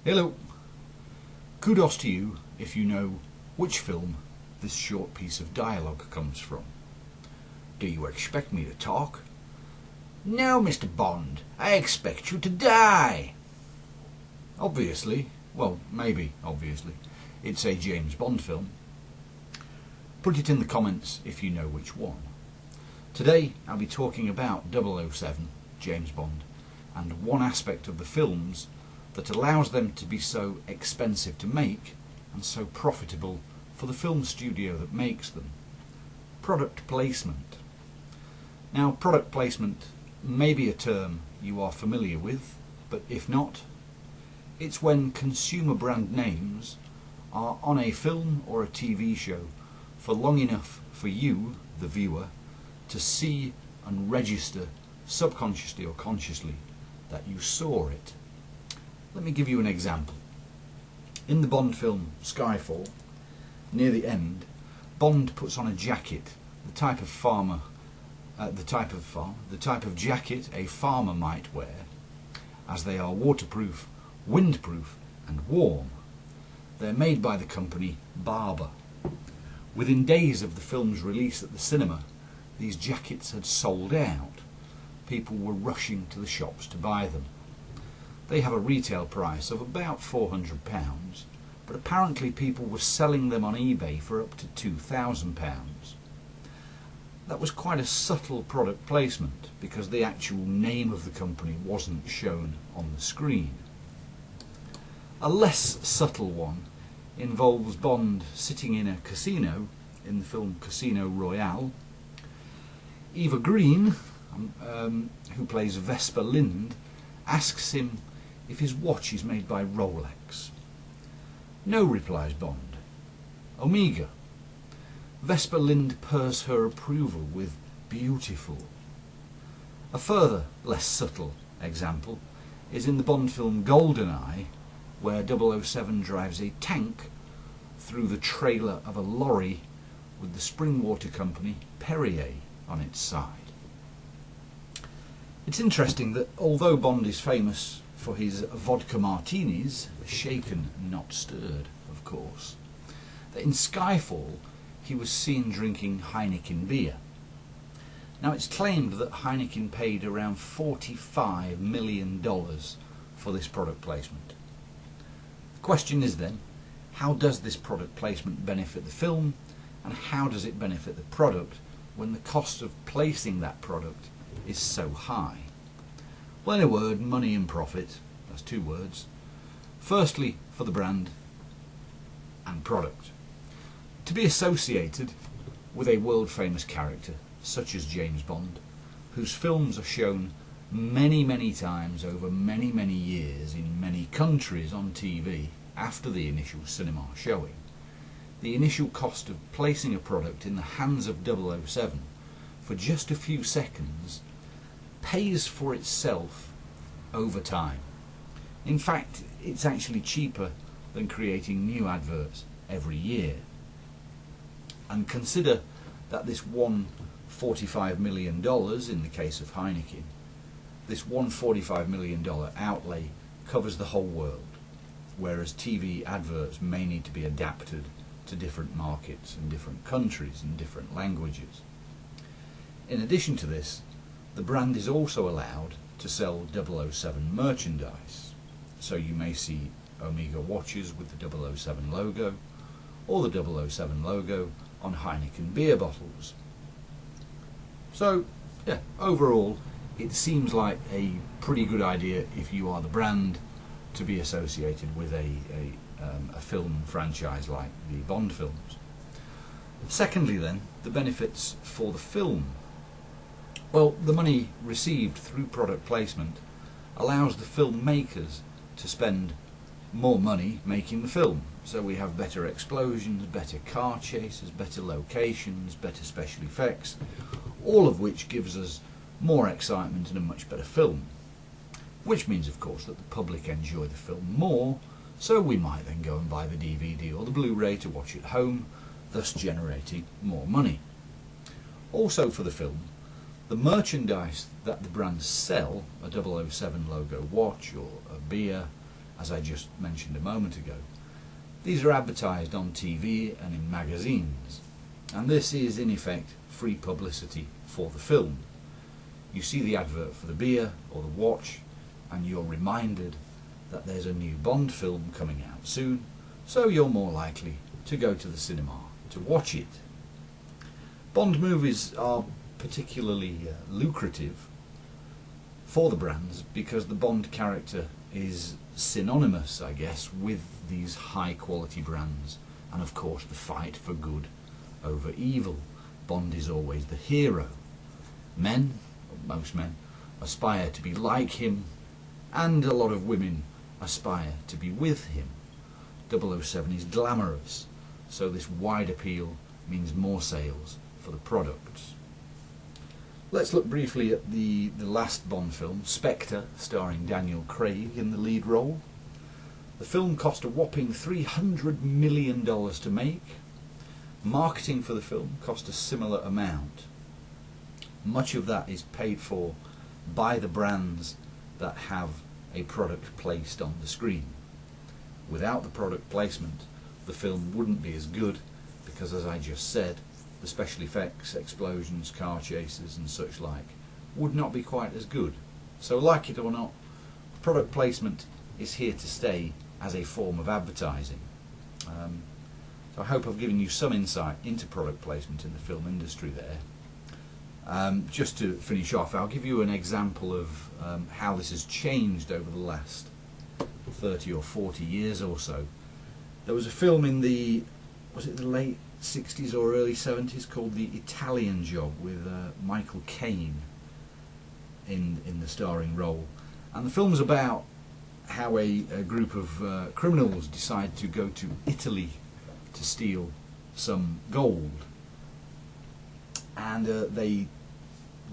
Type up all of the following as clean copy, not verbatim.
Hello. Kudos to you if you know which film this short piece of dialogue comes from. Do you expect me to talk? No, Mr. Bond, I expect you to die. Obviously, well, maybe obviously, it's a James Bond film. Put it in the comments if you know which one. Today I'll be talking about 007, James Bond, and one aspect of the films that allows them to be so expensive to make and so profitable for the film studio that makes them. Product placement. Now, product placement may be a term you are familiar with, but if not, it's when consumer brand names are on a film or a TV show for long enough for you, the viewer, to see and register subconsciously or consciously that you saw it. Let me give you an example. In the Bond film Skyfall, near the end, Bond puts on a jacket, the type of jacket a farmer might wear, as they are waterproof, windproof and warm. They're made by the company Barbour. Within days of the film's release at the cinema, these jackets had sold out. People were rushing to the shops to buy them. They have a retail price of about £400, but apparently people were selling them on eBay for up to £2,000. That was quite a subtle product placement because the actual name of the company wasn't shown on the screen. A less subtle one involves Bond sitting in a casino in the film Casino Royale. Eva Green, who plays Vesper Lynd, asks him if his watch is made by Rolex. No, replies Bond. Omega. Vesper Lynd purrs her approval with beautiful. A further, less subtle example is in the Bond film GoldenEye, where 007 drives a tank through the trailer of a lorry with the spring water company Perrier on its side. It's interesting that although Bond is famous for his vodka martinis, shaken, not stirred, of course, that in Skyfall he was seen drinking Heineken beer. Now, it's claimed that Heineken paid around $45 million for this product placement. The question is then, how does this product placement benefit the film, and how does it benefit the product when the cost of placing that product is so high? Well, in a word, money and profit, that's two words. Firstly, for the brand and product. To be associated with a world-famous character such as James Bond, whose films are shown many times over many years in many countries on TV after the initial cinema showing, the initial cost of placing a product in the hands of 007 for just a few seconds pays for itself over time. In fact, it's actually cheaper than creating new adverts every year. And consider that this $145 million in the case of Heineken, this $145 million outlay covers the whole world, whereas TV adverts may need to be adapted to different markets and different countries and different languages. In addition to this, the brand is also allowed to sell 007 merchandise, so you may see Omega watches with the 007 logo, or the 007 logo on Heineken beer bottles. So, yeah, overall, it seems like a pretty good idea if you are the brand to be associated with a film franchise like the Bond films. Secondly then, the benefits for the film. Well, the money received through product placement allows the filmmakers to spend more money making the film. So we have better explosions, better car chases, better locations, better special effects, all of which gives us more excitement and a much better film. Which means, of course, that the public enjoy the film more, so we might then go and buy the DVD or the Blu-ray to watch at home, thus generating more money. Also for the film, the merchandise that the brands sell, a 007 logo watch or a beer, as I just mentioned a moment ago. These are advertised on TV and in magazines, and this is in effect free publicity for the film. You see the advert for the beer or the watch, and you're reminded that there's a new Bond film coming out soon, so you're more likely to go to the cinema to watch it. Bond movies are particularly lucrative for the brands because the Bond character is synonymous, I guess, with these high quality brands, and of course the fight for good over evil. Bond is always the hero. Men, most men, aspire to be like him, and a lot of women aspire to be with him. 007 is glamorous, so this wide appeal means more sales for the products. Let's look briefly at the last Bond film, Spectre, starring Daniel Craig in the lead role. The film cost a whopping $300 million to make. Marketing for the film cost a similar amount. Much of that is paid for by the brands that have a product placed on the screen. Without the product placement, the film wouldn't be as good because, as I just said, the special effects, explosions, car chases and such like would not be quite as good. So like it or not, product placement is here to stay as a form of advertising. So I hope I've given you some insight into product placement in the film industry there. Just to finish off, I'll give you an example of how this has changed over the last 30 or 40 years or so. There was a film in the late 60s or early 70s called The Italian Job with Michael Caine in the starring role, and the film's about how a group of criminals decide to go to Italy to steal some gold, and they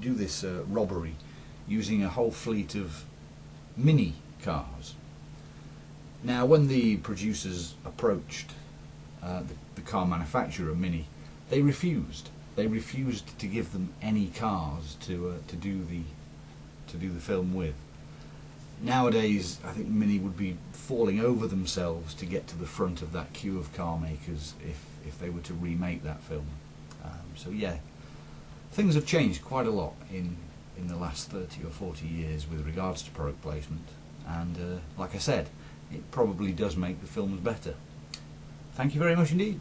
do this robbery using a whole fleet of mini cars. Now when the producers approached the car manufacturer Mini, they refused. They refused to give them any cars to do the film with. Nowadays, I think Mini would be falling over themselves to get to the front of that queue of car makers if they were to remake that film. So yeah, things have changed quite a lot in the last 30 or 40 years with regards to product placement, and like I said, it probably does make the films better. Thank you very much indeed.